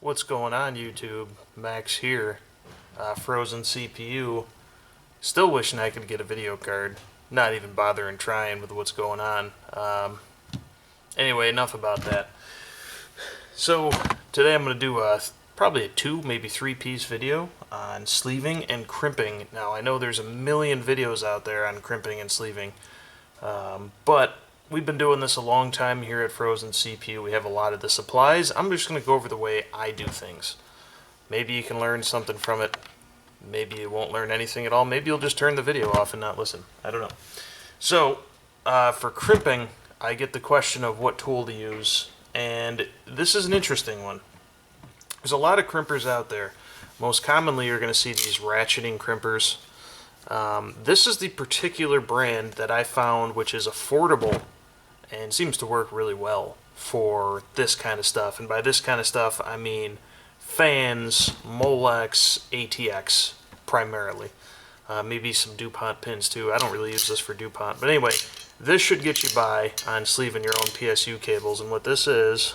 What's going on, YouTube? Max here. FrozenCPU. Still wishing I could get a video card. Not even bothering trying with what's going on. Anyway, enough about that. So, today I'm going to do probably a 2, maybe 3-piece video on sleeving and crimping. Now, I know there's a million videos out there on crimping and sleeving, but we've been doing this a long time here at FrozenCPU. We have a lot of the supplies. I'm just going to go over the way I do things. Maybe you can learn something from it. Maybe you won't learn anything at all. Maybe you'll just turn the video off and not listen. I don't know. So, for crimping, I get the question of what tool to use, and this is an interesting one. There's a lot of crimpers out there. Most commonly, you're going to see these ratcheting crimpers. This is the particular brand that I found which is affordable and seems to work really well for this kind of stuff. And by this kind of stuff, I mean fans, Molex, ATX primarily. Maybe some DuPont pins too. I don't really use this for DuPont. But anyway, this should get you by on sleeving your own PSU cables. And what this is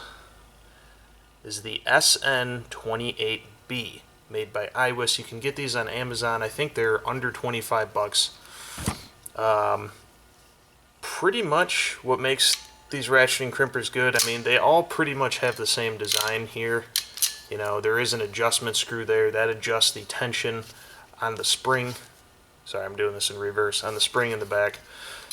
the SN28B, made by iWis. You can get these on Amazon. I think they're under 25 bucks. Pretty much what makes these ratcheting crimpers good, I mean, they all pretty much have the same design here. You know, there is an adjustment screw there that adjusts the tension on the spring. Sorry, I'm doing this in reverse. On the spring in the back.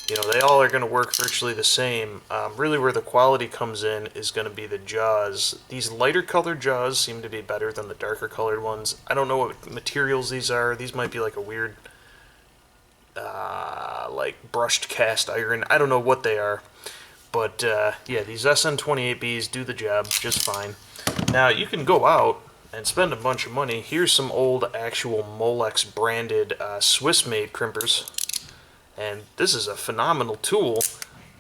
You know, they all are going to work virtually the same. Really where the quality comes in is going to be the jaws. These lighter colored jaws seem to be better than the darker colored ones. I don't know what materials these are. These might be like a weird, like brushed cast iron. I don't know what they are. But, yeah, these SN28Bs do the job just fine. Now, you can go out and spend a bunch of money. Here's some old actual Molex branded Swiss-made crimpers. And this is a phenomenal tool.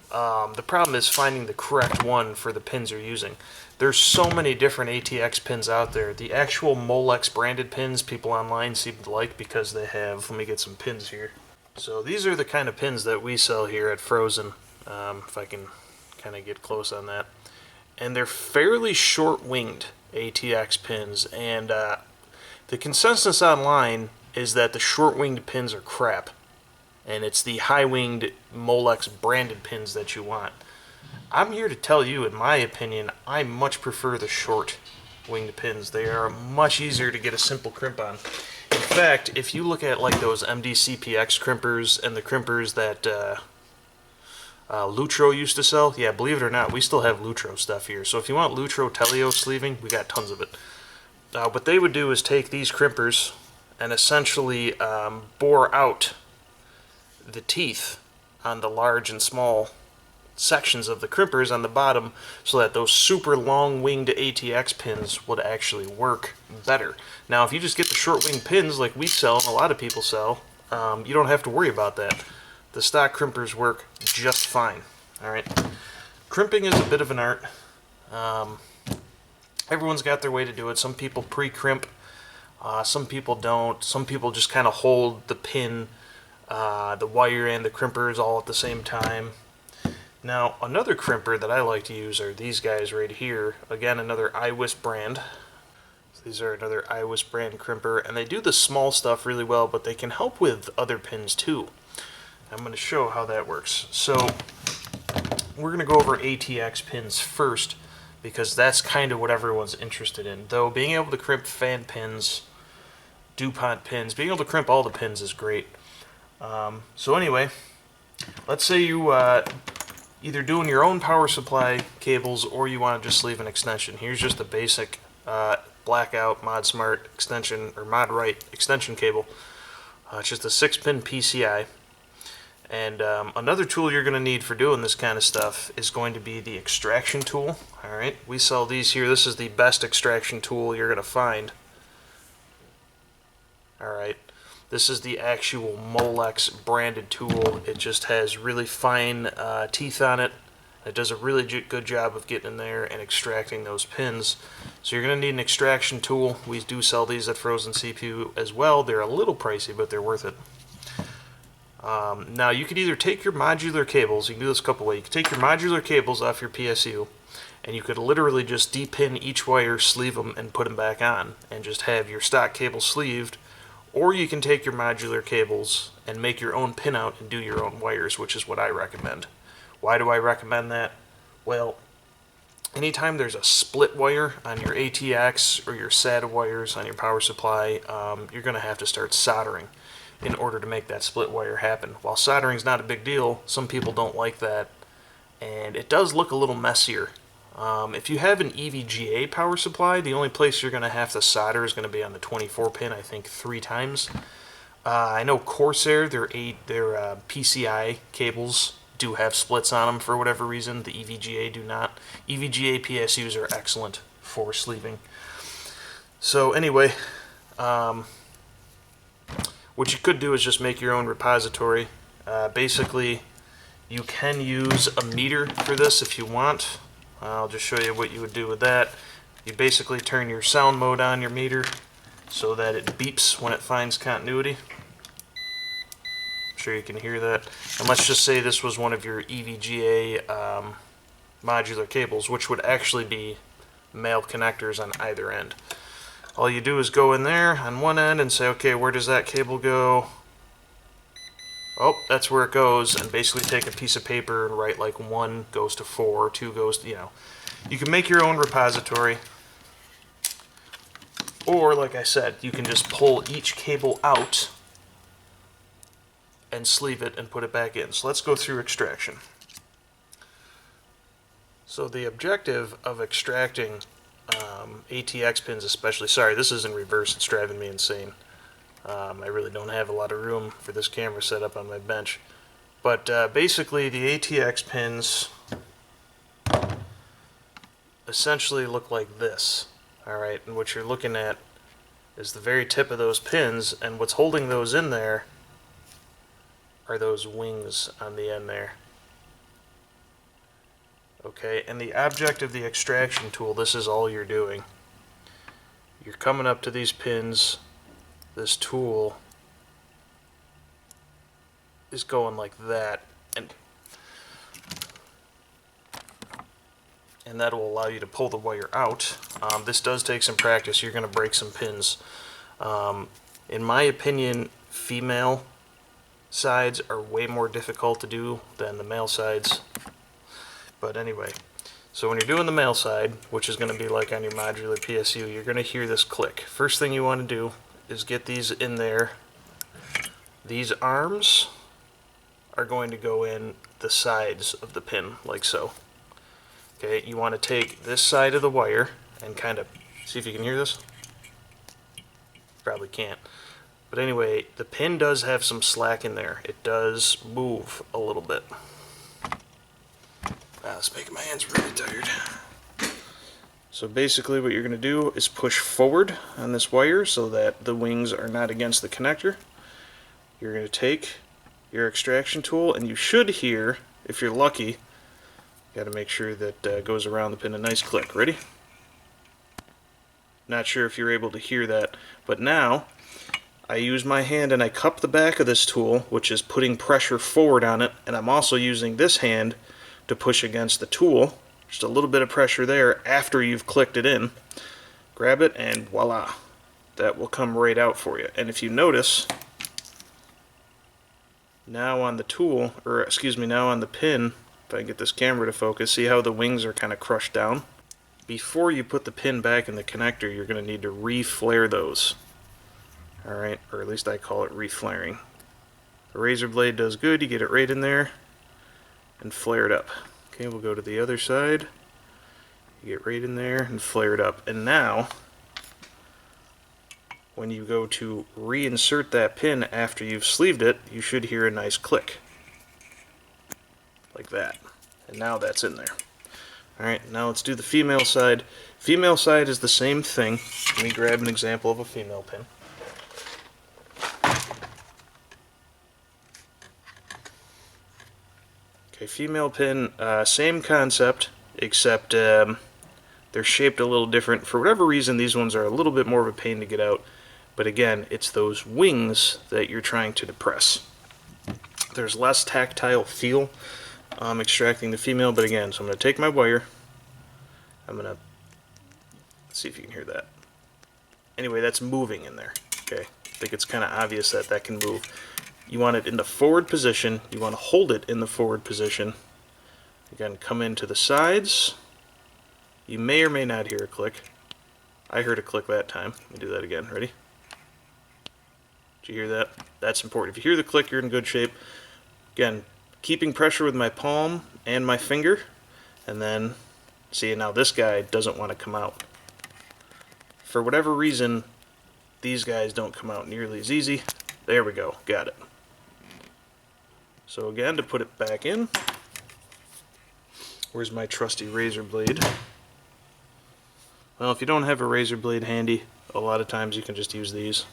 The problem is finding the correct one for the pins you're using. There's so many different ATX pins out there. The actual Molex branded pins people online seem to like because they have, let me get some pins here. So these are the kind of pins that we sell here at Frozen, if I can kind of get close on that. And they're fairly short-winged ATX pins, and the consensus online is that the short-winged pins are crap. And it's the high-winged Molex branded pins that you want. I'm here to tell you, in my opinion, I much prefer the short-winged pins. They are much easier to get a simple crimp on. In fact, if you look at like those MDCPX crimpers and the crimpers that Lutro used to sell, yeah, believe it or not, we still have Lutro stuff here. So if you want Lutro Teleo sleeving, we got tons of it. What they would do is take these crimpers and essentially bore out the teeth on the large and small sections of the crimpers on the bottom so that those super long-winged ATX pins would actually work better. Now, if you just get the short-winged pins like we sell and a lot of people sell, you don't have to worry about that. The stock crimpers work just fine. Alright, crimping is a bit of an art. Everyone's got their way to do it. Some people pre-crimp, some people don't. Some people just kind of hold the pin, the wire and the crimpers all at the same time. Now, another crimper that I like to use are these guys right here. Again, another iWis brand. So these are another iWis brand crimper, and they do the small stuff really well, but they can help with other pins too. I'm going to show how that works. So, we're going to go over ATX pins first, because that's kind of what everyone's interested in. Though, being able to crimp fan pins, DuPont pins, being able to crimp all the pins is great. So anyway, let's say you either doing your own power supply cables or you want to just sleeve an extension. Here's just a basic blackout Mod Smart extension or Mod Right extension cable. It's just a 6-pin PCI. And another tool you're going to need for doing this kind of stuff is going to be the extraction tool. Alright, we sell these here. This is the best extraction tool you're going to find. Alright. This is the actual Molex branded tool. It just has really fine teeth on it. It does a really good job of getting in there and extracting those pins. So you're going to need an extraction tool. We do sell these at FrozenCPU as well. They're a little pricey, but they're worth it. Now you could either take your modular cables, you can do this a couple ways. You can take your modular cables off your PSU, And you could literally just depin each wire, sleeve them, and put them back on, and just have your stock cable sleeved. Or you can take your modular cables and make your own pinout and do your own wires, which is what I recommend. Why do I recommend that? Well, anytime there's a split wire on your ATX or your SATA wires on your power supply, you're going to have to start soldering in order to make that split wire happen. While soldering's not a big deal, some people don't like that, and it does look a little messier. If you have an EVGA power supply, the only place you're going to have to solder is going to be on the 24 pin, I think 3 times. I know Corsair, their PCI cables do have splits on them for whatever reason. The EVGA do not. EVGA PSUs are excellent for sleeving. So anyway, what you could do is just make your own repository. Basically, you can use a meter for this if you want. I'll just show you what you would do with that. You basically turn your sound mode on your meter so that it beeps when it finds continuity. I'm sure you can hear that. And let's just say this was one of your EVGA modular cables, which would actually be male connectors on either end. All you do is go in there on one end and say, okay, where does that cable go? Oh, that's where it goes, and basically take a piece of paper and write like 1 goes to 4, 2 goes to, You can make your own repository, or like I said, you can just pull each cable out and sleeve it and put it back in. So let's go through extraction. So the objective of extracting ATX pins especially, sorry, this is in reverse, it's driving me insane. I really don't have a lot of room for this camera set up on my bench. But basically the ATX pins essentially look like this. Alright, and what you're looking at is the very tip of those pins, and what's holding those in there are those wings on the end there. Okay, and the object of the extraction tool, this is all you're doing. You're coming up to these pins. This tool is going like that, and that will allow you to pull the wire out. This does take some practice. You're going to break some pins. In my opinion, female sides are way more difficult to do than the male sides. But anyway, so when you're doing the male side, which is going to be like on your modular PSU, you're going to hear this click. First thing you want to do is get these in there. These arms are going to go in the sides of the pin, like so. Okay, you want to take this side of the wire and kind of, see if you can hear this? Probably can't. But anyway, the pin does have some slack in there. It does move a little bit. It's making my hands really tired. So basically what you're going to do is push forward on this wire so that the wings are not against the connector. You're going to take your extraction tool, and you should hear, if you're lucky, got to make sure that goes around the pin, a nice click. Ready? Not sure if you're able to hear that, but now I use my hand and I cup the back of this tool, which is putting pressure forward on it, and I'm also using this hand to push against the tool. Just a little bit of pressure there after you've clicked it in. Grab it and voila, that will come right out for you. And if you notice, now on the tool, or excuse me, now on the pin, if I can get this camera to focus, see how the wings are kind of crushed down? Before you put the pin back in the connector, you're going to need to re-flare those. Alright, or at least I call it re-flaring. The razor blade does good, you get it right in there and flare it up. Okay, we'll go to the other side. You get right in there and flare it up. And now, when you go to reinsert that pin after you've sleeved it, you should hear a nice click. Like that. And now that's in there. Alright, now let's do the female side. Female side is the same thing. Let me grab an example of a female pin. Okay, female pin, same concept, except they're shaped a little different. For whatever reason, these ones are a little bit more of a pain to get out. But again, it's those wings that you're trying to depress. There's less tactile feel extracting the female, but again, so I'm going to take my wire, let's see if you can hear that. Anyway, that's moving in there. Okay, I think it's kind of obvious that that can move. You want it in the forward position. You want to hold it in the forward position. Again, come into the sides. You may or may not hear a click. I heard a click that time. Let me do that again. Ready? Did you hear that? That's important. If you hear the click, you're in good shape. Again, keeping pressure with my palm and my finger. And then, see, now this guy doesn't want to come out. For whatever reason, these guys don't come out nearly as easy. There we go. Got it. So again, to put it back in, where's my trusty razor blade? Well, if you don't have a razor blade handy, a lot of times you can just use these.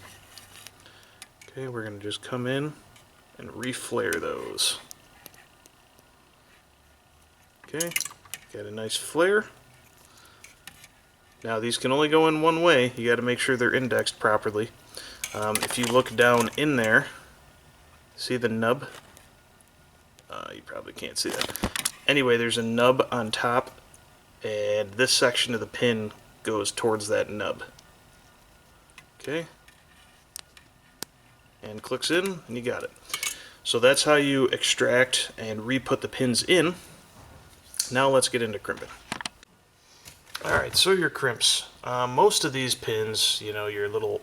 Okay, we're going to just come in and reflare those. Okay, got a nice flare. Now these can only go in one way. You got to make sure they're indexed properly. If you look down in there, see the nub? You probably can't see that. Anyway, there's a nub on top, and this section of the pin goes towards that nub. Okay, and clicks in, and you got it. So that's how you extract and re-put the pins in. Now let's get into crimping. Alright, so your crimps. Most of these pins, you know, your little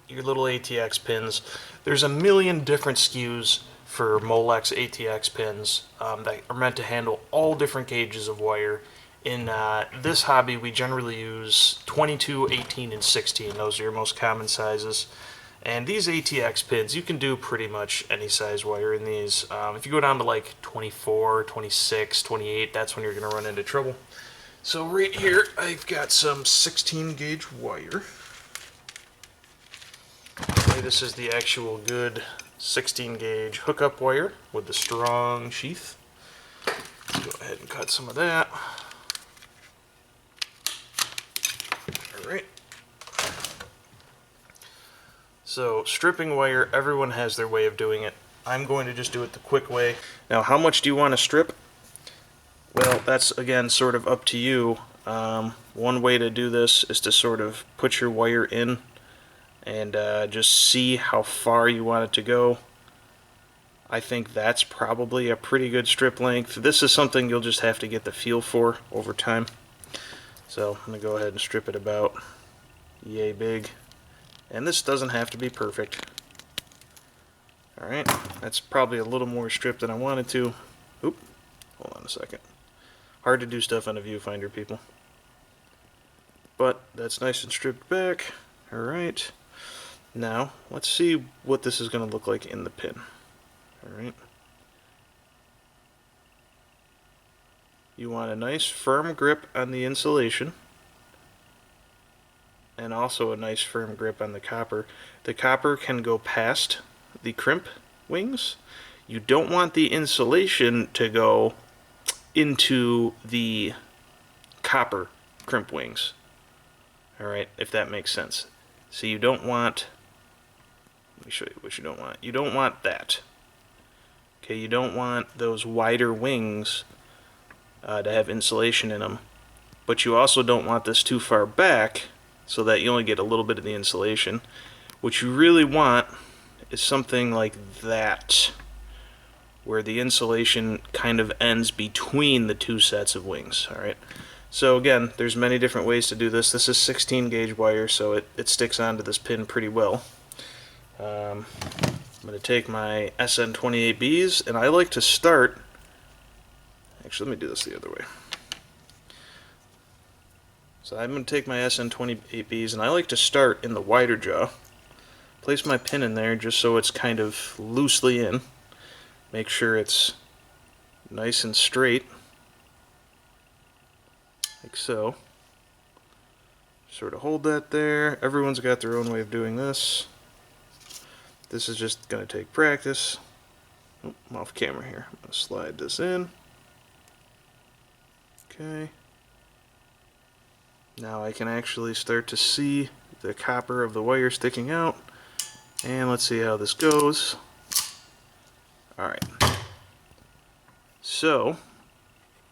ATX pins, there's a million different SKUs for Molex ATX pins that are meant to handle all different gauges of wire. In this hobby, we generally use 22, 18, and 16. Those are your most common sizes. And these ATX pins, you can do pretty much any size wire in these. If you go down to like 24, 26, 28, that's when you're going to run into trouble. So right here, I've got some 16 gauge wire. Okay, this is the actual good 16 gauge hookup wire with the strong sheath. Let's go ahead and cut some of that. Alright. So stripping wire, everyone has their way of doing it. I'm going to just do it the quick way. Now, how much do you want to strip? Well, that's, again, sort of up to you. One way to do this is to sort of put your wire in and just see how far you want it to go. I think that's probably a pretty good strip length. This is something you'll just have to get the feel for over time. So I'm going to go ahead and strip it about yay big. And this doesn't have to be perfect. Alright, that's probably a little more stripped than I wanted to. Oop, hold on a second. Hard to do stuff on a viewfinder, people. But that's nice and stripped back. Alright. Now, let's see what this is going to look like in the pin. Alright. You want a nice firm grip on the insulation. And also a nice firm grip on the copper. The copper can go past the crimp wings. You don't want the insulation to go into the copper crimp wings. Alright, if that makes sense. So you don't want, let me show you what you don't want. You don't want that. Okay, you don't want those wider wings to have insulation in them. But you also don't want this too far back so that you only get a little bit of the insulation. What you really want is something like that, where the insulation kind of ends between the two sets of wings. Alright, so again, there's many different ways to do this. This is 16 gauge wire, so it sticks onto this pin pretty well. I'm going to take my SN28Bs, and I like to start, actually let me do this the other way. So I'm going to take my SN28Bs, and I like to start in the wider jaw. Place my pin in there just so it's kind of loosely in. Make sure it's nice and straight, like so. Sort of hold that there. Everyone's got their own way of doing this. This is just going to take practice. Oh, I'm off camera here. I'm going to slide this in. Okay. Now I can actually start to see the copper of the wire sticking out. And let's see how this goes. Alright. So,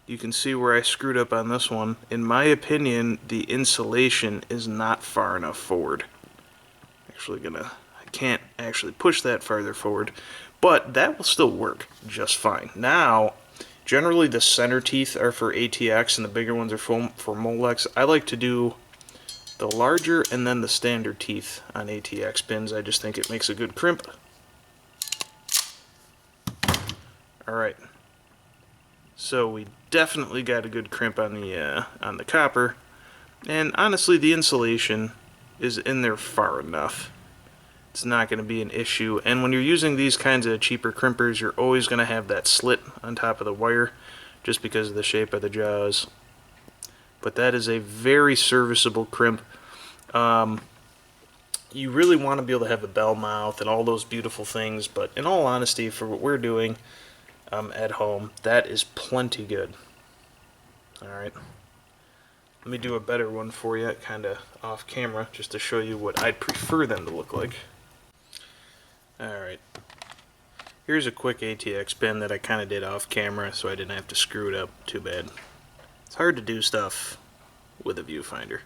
you can see where I screwed up on this one. In my opinion, the insulation is not far enough forward. I can't actually push that farther forward, but that will still work just fine. Now, generally the center teeth are for ATX and the bigger ones are for Molex. I like to do the larger and then the standard teeth on ATX pins. I just think it makes a good crimp. Alright, so we definitely got a good crimp on the copper, and honestly the insulation is in there far enough. It's not going to be an issue, and when you're using these kinds of cheaper crimpers, you're always going to have that slit on top of the wire just because of the shape of the jaws. But that is a very serviceable crimp. You really want to be able to have a bell mouth and all those beautiful things, but in all honesty, for what we're doing at home, that is plenty good. Alright, let me do a better one for you, kind of off camera, just to show you what I'd prefer them to look like. Alright, here's a quick ATX pin that I kind of did off camera so I didn't have to screw it up too bad. It's hard to do stuff with a viewfinder.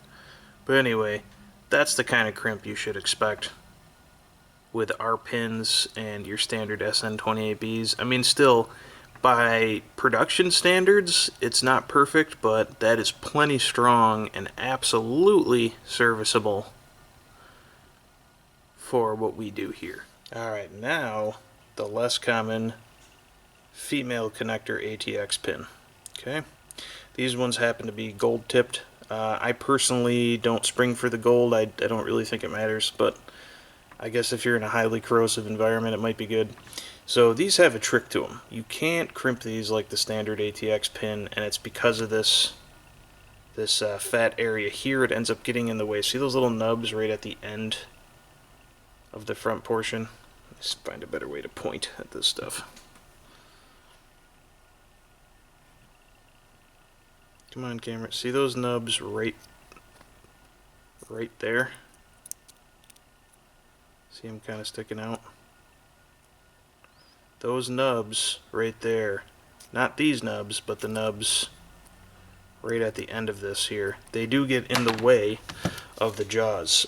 But anyway, that's the kind of crimp you should expect with our pins and your standard SN28Bs. I mean, still, by production standards, it's not perfect, but that is plenty strong and absolutely serviceable for what we do here. Alright, now the less common female connector ATX pin. Okay, these ones happen to be gold tipped. I personally don't spring for the gold. I don't really think it matters, but I guess if you're in a highly corrosive environment, it might be good. So these have a trick to them. You can't crimp these like the standard ATX pin, and it's because of this fat area here. It ends up getting in the way. See those little nubs right at the end of the front portion? Let's find a better way to point at this stuff. Come on, camera. See those nubs right there? See them kind of sticking out? Those nubs right there, not these nubs, but the nubs right at the end of this here, they do get in the way of the jaws.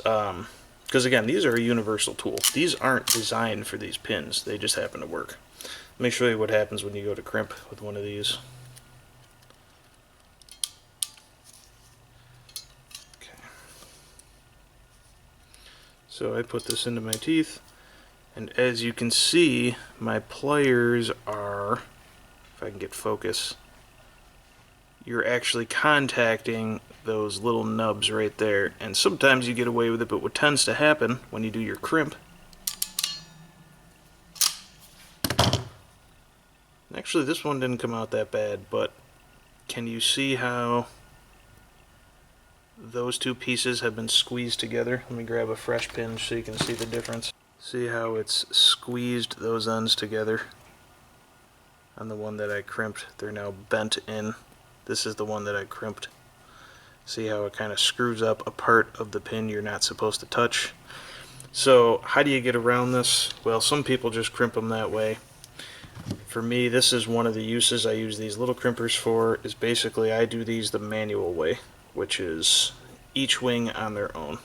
Because again, these are a universal tool. These aren't designed for these pins, they just happen to work. Let me show you what happens when you go to crimp with one of these. Okay. So I put this into my teeth. And as you can see, my pliers are, if I can get focus, you're actually contacting those little nubs right there. And sometimes you get away with it, but what tends to happen when you do your crimp, actually this one didn't come out that bad, but can you see how those two pieces have been squeezed together? Let me grab a fresh pin so you can see the difference. See how it's squeezed those ends together? On the one that I crimped, they're now bent in. This is the one that I crimped. See how it kind of screws up a part of the pin you're not supposed to touch? So how do you get around this? Well, some people just crimp them that way. For me, this is one of the uses I use these little crimpers for, is basically I do these the manual way, which is each wing on their own.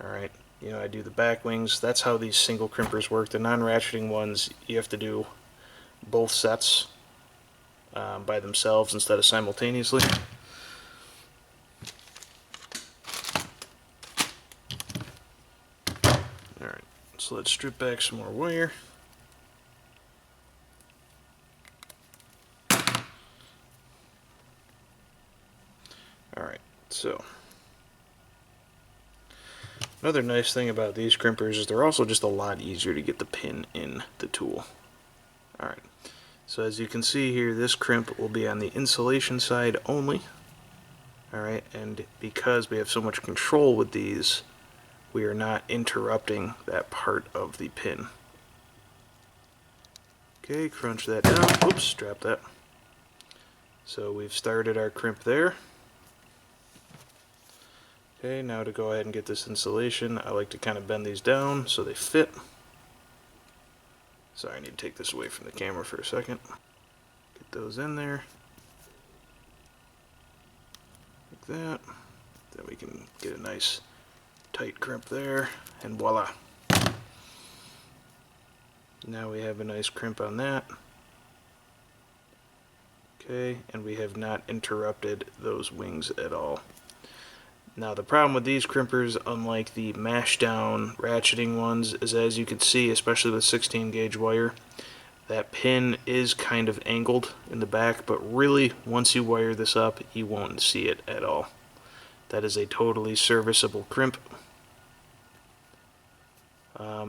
Alright. You know, I do the back wings. That's how these single crimpers work. The non-ratcheting ones, you have to do both sets by themselves instead of simultaneously. Alright, so let's strip back some more wire. Alright, so another nice thing about these crimpers is they're also just a lot easier to get the pin in the tool. Alright, so as you can see here, this crimp will be on the insulation side only. Alright, and because we have so much control with these, we are not interrupting that part of the pin. Okay, crunch that down. Oops, drop that. So we've started our crimp there. Okay, now to go ahead and get this insulation, I like to kind of bend these down so they fit. Sorry, I need to take this away from the camera for a second. Get those in there. that. Then we can get a nice tight crimp there, and voila. Now we have a nice crimp on that. Okay, and we have not interrupted those wings at all. Now the problem with these crimpers, unlike the mash down ratcheting ones, is as you can see, especially with 16 gauge wire, that pin is kind of angled in the back, but really once you wire this up you won't see it at all. That is a totally serviceable crimp.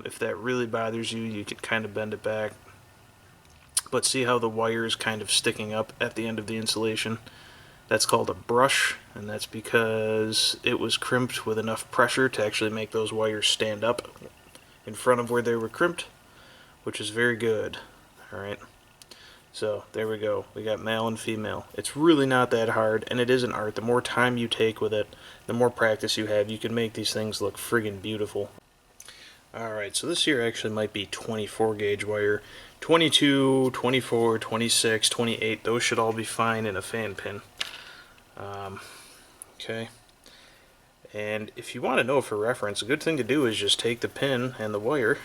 If that really bothers you, you could kind of bend it back. But see how the wire is kind of sticking up at the end of the insulation? That's called a brush, and that's because it was crimped with enough pressure to actually make those wires stand up in front of where they were crimped, which is very good. Alright, so there we go. We got male and female. It's really not that hard, and it is an art. The more time you take with it, the more practice you have, you can make these things look friggin' beautiful. Alright, so this here actually might be 24 gauge wire. 22, 24, 26, 28, those should all be fine in a fan pin. Okay, and if you want to know for reference, a good thing to do is just take the pin and the wire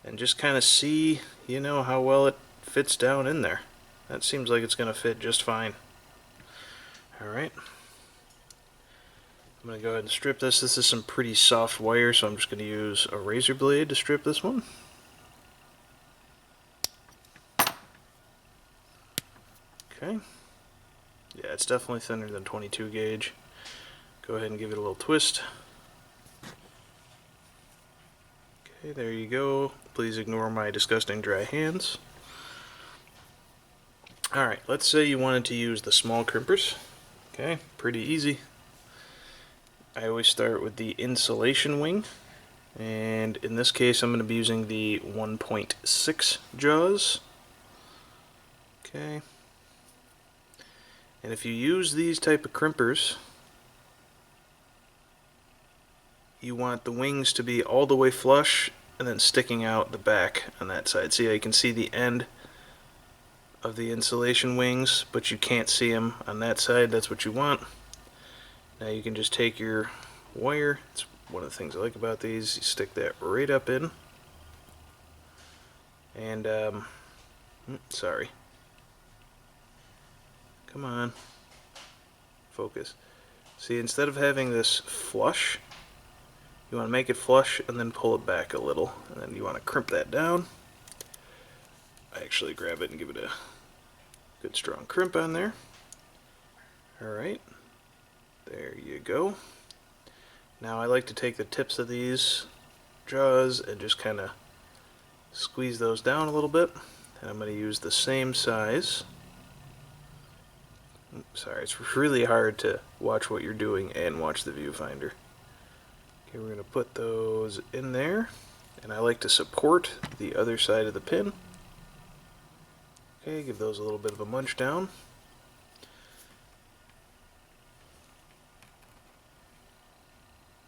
and just kind of see, you know, how well it fits down in there. That seems like it's going to fit just fine. Alright. I'm going to go ahead and strip this. This is some pretty soft wire, so I'm just going to use a razor blade to strip this one. Okay. Yeah, it's definitely thinner than 22 gauge. Go ahead and give it a little twist. Okay, there you go. Please ignore my disgusting dry hands. Alright, let's say you wanted to use the small crimpers. Okay, pretty easy. I always start with the insulation wing, and in this case I'm going to be using the 1.6 jaws. Okay, and if you use these type of crimpers, you want the wings to be all the way flush and then sticking out the back on that side. See how you can see the end of the insulation wings, but you can't see them on that side. That's what you want. Now you can just take your wire. It's one of the things I like about these. You stick that right up in. And, sorry. Come on. Focus. See, instead of having this flush, you want to make it flush and then pull it back a little. And then you want to crimp that down. I actually grab it and give it a good strong crimp on there. Alright. There you go. Now I like to take the tips of these jaws and just kind of squeeze those down a little bit. And I'm going to use the same size. Sorry, it's really hard to watch what you're doing and watch the viewfinder. Okay, we're going to put those in there. And I like to support the other side of the pin. Okay, give those a little bit of a munch down.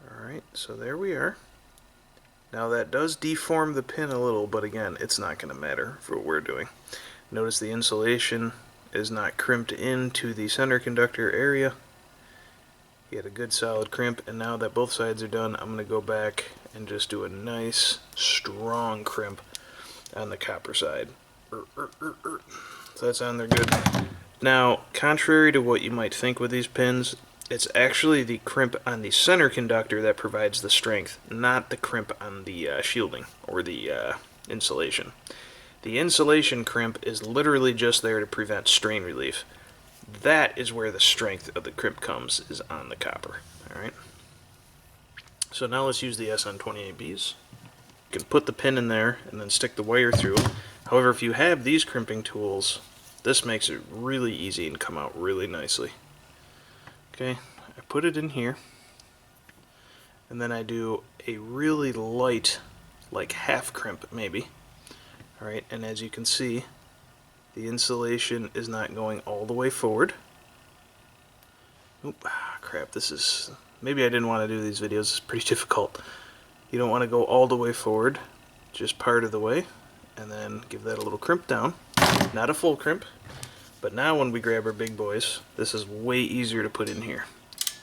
Alright, so there we are. Now that does deform the pin a little, but again, it's not going to matter for what we're doing. Notice the insulation is not crimped into the center conductor area. You get a good solid crimp, and now that both sides are done, I'm going to go back and just do a nice, strong crimp on the copper side. So that's on there good. Now, contrary to what you might think with these pins, it's actually the crimp on the center conductor that provides the strength, not the crimp on the shielding or the insulation. The insulation crimp is literally just there to prevent strain relief. That is where the strength of the crimp comes, is on the copper. Alright. So now let's use the SN28Bs. You can put the pin in there and then stick the wire through. However, if you have these crimping tools, this makes it really easy and come out really nicely. Okay, I put it in here, and then I do a really light, like half crimp maybe. Alright, and as you can see, the insulation is not going all the way forward. Oop, crap, this is... Maybe I didn't want to do these videos, it's pretty difficult. You don't want to go all the way forward, just part of the way, and then give that a little crimp down. Not a full crimp, But now when we grab our big boys, this is way easier to put in here.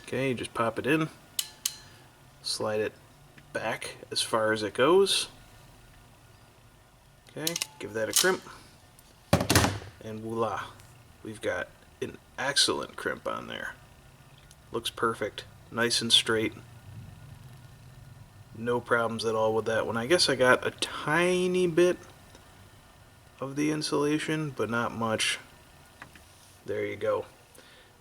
Okay, you just pop it in, slide it back as far as it goes. Okay, give that a crimp, and voila, we've got an excellent crimp on there. Looks perfect, nice and straight. No problems at all with that one. I guess I got a tiny bit of the insulation, but not much. There you go.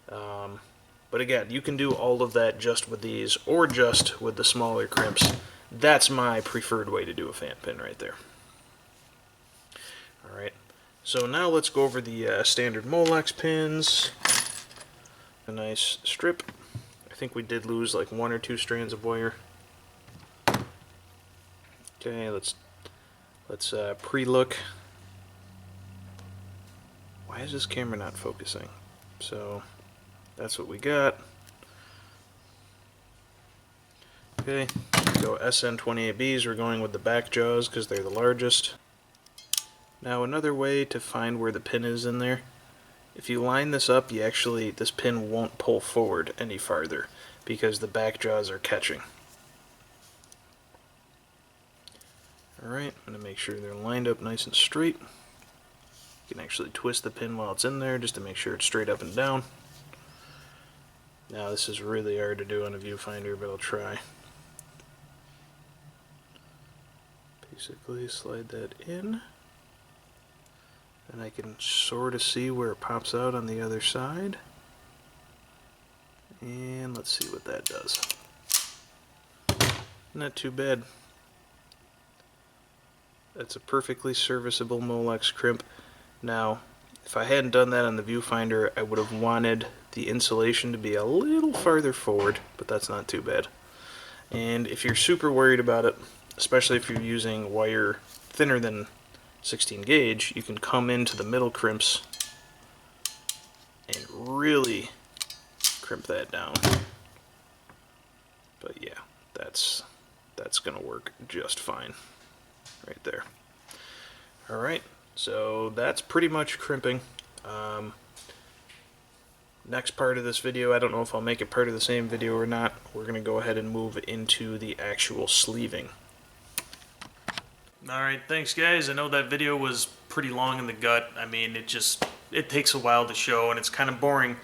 But again, you can do all of that just with these, or just with the smaller crimps. That's my preferred way to do a fan pin right there. Alright, so now let's go over the standard Molex pins. A nice strip. I think we did lose like 1 or 2 strands of wire. Okay, let's pre-look. Why is this camera not focusing? So that's what we got. Okay, so SN28Bs, we're going with the back jaws because they're the largest. Now another way to find where the pin is in there, if you line this up, this pin won't pull forward any farther because the back jaws are catching. Alright, I'm going to make sure they're lined up nice and straight. You can actually twist the pin while it's in there just to make sure it's straight up and down. Now this is really hard to do on a viewfinder, but I'll try. Basically slide that in, and I can sort of see where it pops out on the other side. And let's see what that does. Not too bad. That's a perfectly serviceable Molex crimp. Now, if I hadn't done that on the viewfinder, I would have wanted the insulation to be a little farther forward, but that's not too bad. And if you're super worried about it, especially if you're using wire thinner than 16 gauge, you can come into the middle crimps and really crimp that down. But yeah, that's gonna work just fine right there. Alright, so that's pretty much crimping. Next part of this video, I don't know if I'll make it part of the same video or not. We're going to go ahead and move into the actual sleeving. Alright, thanks guys. I know that video was pretty long in the gut. I mean, it takes a while to show and it's kind of boring.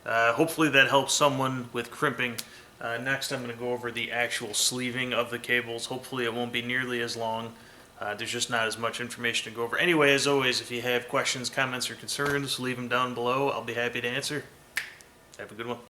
Hopefully that helps someone with crimping. Next I'm going to go over the actual sleeving of the cables. Hopefully it won't be nearly as long. There's just not as much information to go over. Anyway, as always, if you have questions, comments, or concerns, leave them down below. I'll be happy to answer. Have a good one.